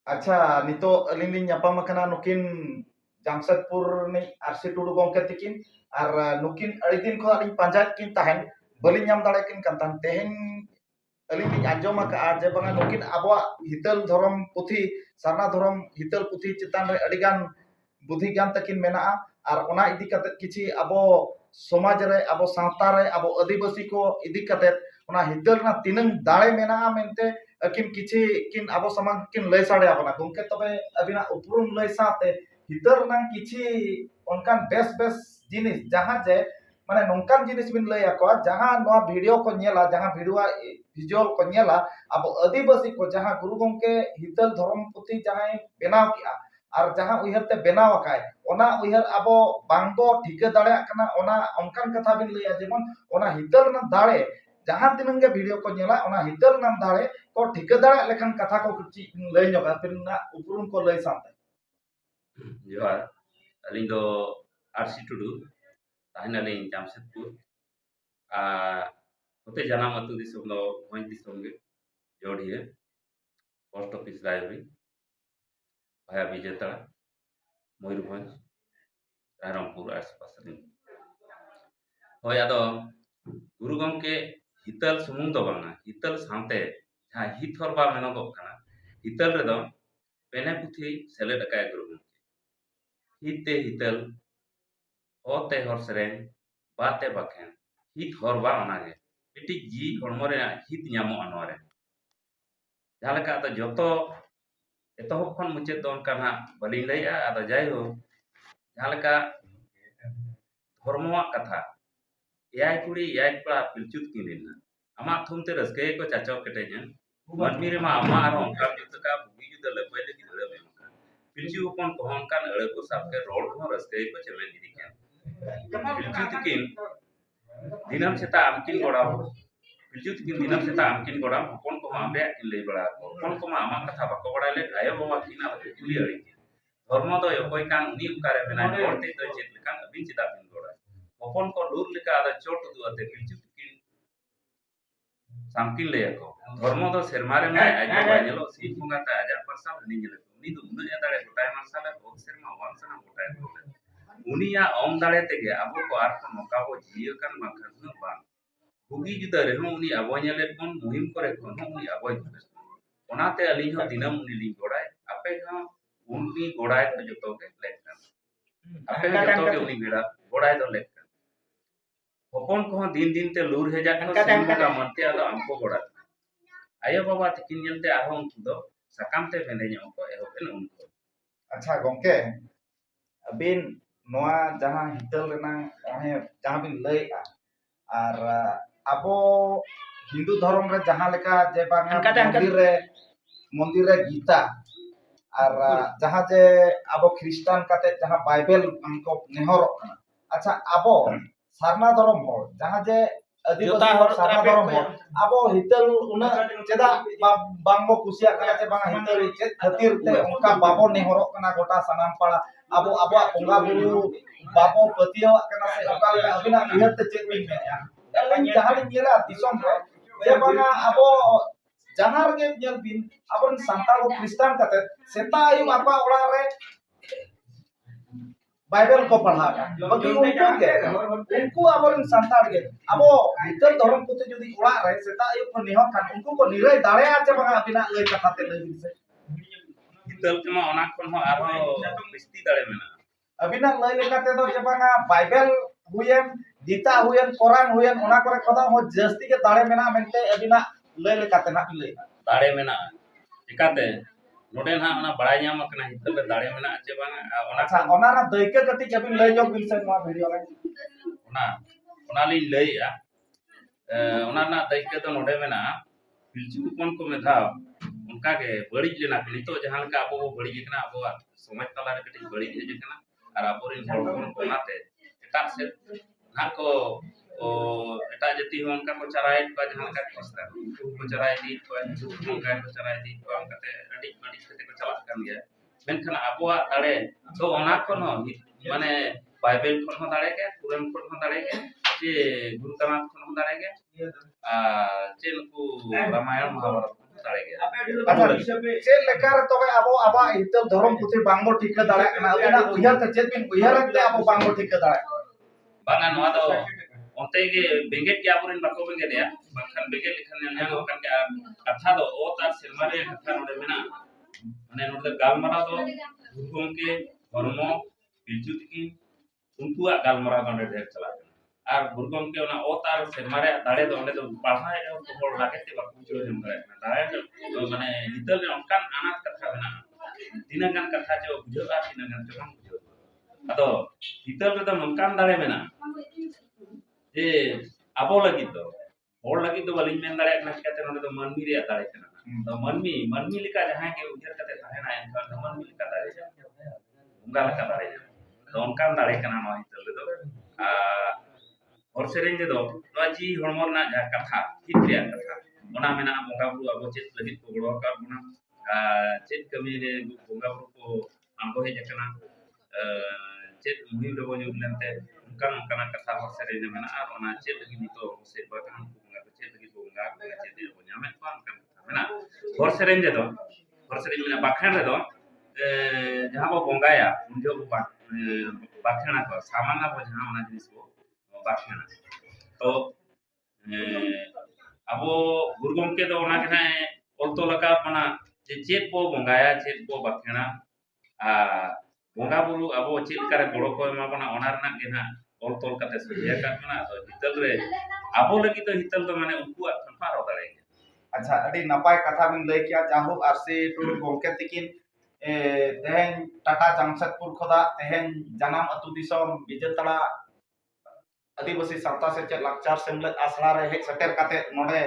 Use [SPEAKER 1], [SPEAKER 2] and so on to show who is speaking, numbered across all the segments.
[SPEAKER 1] अच्छा नितो अलिंग लिंग nyapam kana nukin Jamshedpur ni RC Tudu gongke tikin ar nukin aidin kho aling panjat kin tahen bali nyam dare kin kantan tehen aling liंग anjom ka je banga nukin abwa hital dhorom puthi sarna dhorom hital puthi chitan re adigan budhi gan takin mena ar ona idi kate kichi abo समाज रे abo सावता रे abo आदिवासी को इदी कते ona hital na tinang dare mena mente किन किछि किन abo samang किन lay sade apana gongke tobe abina uprum lay sate hitar nang किछि onkan best best jinis jaha je mane nongkan jinis bin lay ako jaha noa video ko nyela jaha video visual ko nyela abo adibasi ko jaha guru gongke hital dhorom puti jaha benaw kia ar jaha uihar te benaw akai ona uihar abo bangbo thika dare kana ona onkan katha bin lay jemon ona hital na dare jaha tinang ge video ko nyela ona hital nam dare ko ठिका दाड़ा लेखन कथा को कुछ लय ᱧᱚᱜᱟ पिना उपरुम को लय साथे
[SPEAKER 2] जोहार अलिंग दो आरसी टुडू ताहिन अलिंग जामशेदपुर आ होते जानाम अतु दिसम दो भोज दिसम गे जोड़िए पोस्ट ऑफिस रायबरी भाया विजेता मयूरभंज रायरंगपुर आसपास होय आदो गुरु गमके हितल सुमुंग दो बांगा हितल सानते जहां हित हरबा मेनगो kana हितल रे दो पेने पुथी सेलेद अकाय गुरु हिते हितल होते हर सेरेन बाते बाखेन हित हरबा ओनागे मिट्टी जी हड़मो रे हित ᱧᱟᱢᱚᱜ ᱟᱱᱚᱨᱮ ᱡᱟᱦᱟᱸ ᱞᱮᱠᱟ ᱟᱫᱚ ᱡᱚᱛᱚ ᱮᱛᱚᱦᱚᱵ ᱠᱷᱚᱱ ᱢᱩᱪᱟᱹᱫ ᱫᱚ ᱚᱱᱠᱟ ᱱᱟᱜ ᱵᱟᱹᱞᱤᱧ ᱞᱟᱹᱭᱟ ᱟᱫᱚ ᱡᱟᱭᱦᱳᱠ ᱡᱟᱦᱟᱸ ᱞᱮᱠᱟ ᱫᱷᱚᱨᱢᱚᱣᱟᱜ ᱠᱟᱛᱷᱟ ᱮᱭᱟᱭ ᱠᱩᱲᱤ ᱮᱭᱟᱭ ᱠᱚᱲᱟ ᱯᱤᱞᱪᱩ ᱛᱤᱠᱤᱱ ᱨᱮᱱᱟᱜ ᱟᱢᱟᱜ ᱛᱷᱩᱢᱛᱮ ᱨᱟᱹᱥᱠᱟᱹ ᱜᱮᱠᱚ ᱪᱟᱪᱚ ᱠᱮᱴᱮᱡᱟ ᱢᱟᱹᱱᱢᱤ ᱨᱮᱢᱟ ᱟᱢᱟᱜ ᱟᱨᱦᱚᱸ ᱚᱱᱠᱟᱱ ᱡᱩᱛ ᱠᱟ ᱵᱩᱜᱤ ᱡᱩᱫᱟᱹ ᱞᱟᱹᱯᱟᱹᱭ ᱞᱟᱹᱜᱤᱫ ᱟᱹᱲᱟᱹ ᱮᱢ ᱠᱟᱜ ᱯᱤᱞᱪᱩ ᱦᱚᱯᱚᱱ ᱠᱚᱦᱚᱸ ᱚᱱᱠᱟᱱ ᱟᱹᱲᱟᱹ ᱠᱚ ᱥᱟᱵ ᱠᱮ ᱨᱚᱲ ᱠᱚᱦᱚᱸ ᱨᱟᱹᱥᱠᱟᱹ ᱜᱮᱠᱚ ᱪᱮᱢᱮᱫ ᱤᱫᱤ ᱠᱮᱜ ᱯᱤᱞᱪᱩ ᱛᱤᱠᱤᱱ दिनम सेता आमकिन गोड़ाम पिलचु तकिन दिनम सेता आमकिन गोड़ाम हपन को आबे किन लई बड़ा हपन को आमा कथा बको बड़ा ले आयो बाबा किना कुली अड़ी धर्म दो अकोय कान उनी उकारे मेना होरते तो चेत लेकान अबिन चिदा बिन गोड़ा हपन को लूर लेका आदा चोट दुआते पिलचु तकिन सामकिन ले को धर्म दो सेरमारे में आज बाबा नेलो सी फुंगा ता आजा परसा नि नेले उनी दो उन दाड़े गोटाय मानसाले बहुत सेरमा वांसना गोटाय उनिया ओम दाड़े तेगे अबो को आर को नोका बो जियो कान माखन बा बुगी जुदा रे उनी अबो नेले कोन मुहिम करे कोन उनी अबो ओनाते अली हो दिनम उनी ली गोड़ाय आपे हा उनी गोड़ाय तो जतो के लेखन आपे जतो के उनी गेड़ा गोड़ाय तो लेखन हपन को दिन दिन ते लूर हे जात को सिंह का मनते आदो हमको गोड़ा आयो बाबा तकिन नेलते आरो उनको दो सकामते बेने ᱧᱚᱜ को एहोबेन उनको
[SPEAKER 1] अच्छा गोंके अबिन नोआ जहां हितल रेना जहां बिन लय आर abo हिंदू धर्म रे जहां लेका जे बांगा मंदिर रे गीता আর যাহা যে আবো খ্রিস্টান কাতে যাহা বাইবেল আমকো নেহরক কানা আচ্ছা আবো সারনা ধরম হর যাহা যে আদিবাসী হর সারনা ধরম হর আবো হিতল উনা চেদা বাংবো কুসিয়া কানা যে বাংা হিতল চেদ খাতির তে উনকা বাবো নেহরক কানা গোটা সানাম পাড়া আবো আবো বঙ্গা বুরু বাবো পতিयो কানা সে ওকাল আবিনা ইহত চেদ বিন মেয়া যাহা লিং গেলা দিসম রে যে বাংা আবো जहां रे नेल बिन अपन सांताल को क्रिश्चियन कते सेता आयु आपा ओड़ा रे बाइबल को पढ़ा बाकी उनको अपन सांताल के अबो हितल धर्म पुते जदी ओड़ा रे सेता आयु को नेह खान उनको को निरे दाड़े आचे बगा बिना लय कथाते लय से
[SPEAKER 2] हितल केमा ओना कोन हो आरो बिस्ती दाड़े मेना
[SPEAKER 1] अबिना लय लेकाते दो जे बगा बाइबल हुयन गीता हुयन कुरान हुयन ओना करे कदा हो जस्ती के दाड़े मेना मेनते अबिना लय लेकाते ना लय
[SPEAKER 2] दाड़े मेना चिकाते नोडे ना ओना बड़ाय ᱧᱟᱢ कना हितल रे दाड़े मेना चे बांगा ओना
[SPEAKER 1] अच्छा ओना ना दैके कति केबिन लय जो बिन से मा वीडियो रे
[SPEAKER 2] ओना ली लय आ ओना ना दैके तो नोडे मेना पिलचु कोन को मेधा उनका के बड़ी लेना नितो जहां का अबो बड़ी जेकना अबो समाज तला रे कति बड़ी जे जेकना और अबो रिन हर को नाते एटा से ना को ओ एटा जति हो उनका को चराय का जहां का कष्ट को चराय दी को उनका को चराय दी को हमकते अडी अडी कते को चला kan गया मेनखान अबो दाड़े तो ओना कोन माने बाइबल कोन हो दाड़े के कुरान कोन हो दाड़े के जे गुरु ग्रंथ कोन हो दाड़े के आ जे नुकु रामायण महाभारत दाड़े गया
[SPEAKER 1] अच्छा चेक लेकर तो अब अब हितल धर्म पुथि बांगो ठीक दाड़ा कना अबेना उयहर ते चेक बिन उयहर ते अब बांगो ठीक दाड़ा
[SPEAKER 2] बांगा नोआ दो onte ge benget ke apurin bako benget ya bahkan benget likhan yang yang kan ke katha do o tar sermare katha node mena mane node galmara do hukum ke hormo pilchuti unkuak galmara do node chala ar burgom ke ona o tar sermare dare do onde do pahha e ko hol lage te bako juro jam kare dare do mane hital re onkan anat katha bena dinagan katha jo bujho ar dinagan jo bang bujho ado hital re do nongkan dare mena J abo lagi do hor lagi do balin men dare na kate node do manmi re dare kana to manmi lika jahan ke ujar kate tahena enkan do manmi lika dare unga lika dare to onkan dare kana no hitel do a hor sereng do no ji hormon na ja katha hitriya katha ona mena bonga buru abo chet lagi ko goro kar buna chet kami re bonga buru ko ambo he jakana chet muhim do bonyo lente kan kana kata hoksere ne mana ar ona chet lagi nito se ba kan bunga chet lagi bunga chet de bonya men kan kan mana hoksere ne do hoksere ne bakhan re do jahan bo bunga ya unjo bakhana ko samana bo jahan ona jinis ko bakhana to abo guru gomke do ona kana olto laka mana chet bo bunga ya chet bo bakhana bonga buru abo chet kare goro ko ema bana onar na gena ol tol kate soya kan mana to hital re abo lagi to hital to mane unku tanpa ro dare
[SPEAKER 1] अच्छा अड़ी नपाय कथा बिन लय किया जाहु RC Tudu गोंके तिकिन तेहेन टाटा जमशेदपुर खोदा तेहेन जनाम अतु दिसम बिजेतड़ा आदिवासी सावता से चेद लाकचार सेमलेद आसड़ा रे हेज सेटेर काते नोडे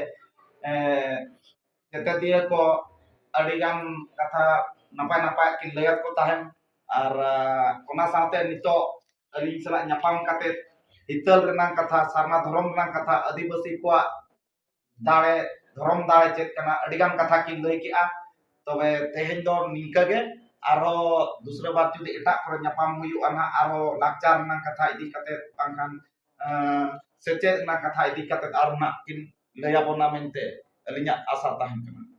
[SPEAKER 1] तेते दिए को अड़ीगान कथा नपाय नपाय किन लयत को ताहेन आर ओना साथे नितो अली सला न्यापाम काते हितल रेनांग कथा सारना धर्म रेनांग कथा आदिवासी को दाड़े धर्म दाड़े चेक कना अड़ीगान कथा किन लय किया तबे तेहेन दो निंका गे आरो दूसरे बार जुदी एटा करे न्यापाम हुयुआ ना आरो लाकचार रेनांग कथा इदी काते बांखान सेचे ना कथा इदी काते आरो ना किन लया बोना मेनते अलिnya आशा ताहेन कना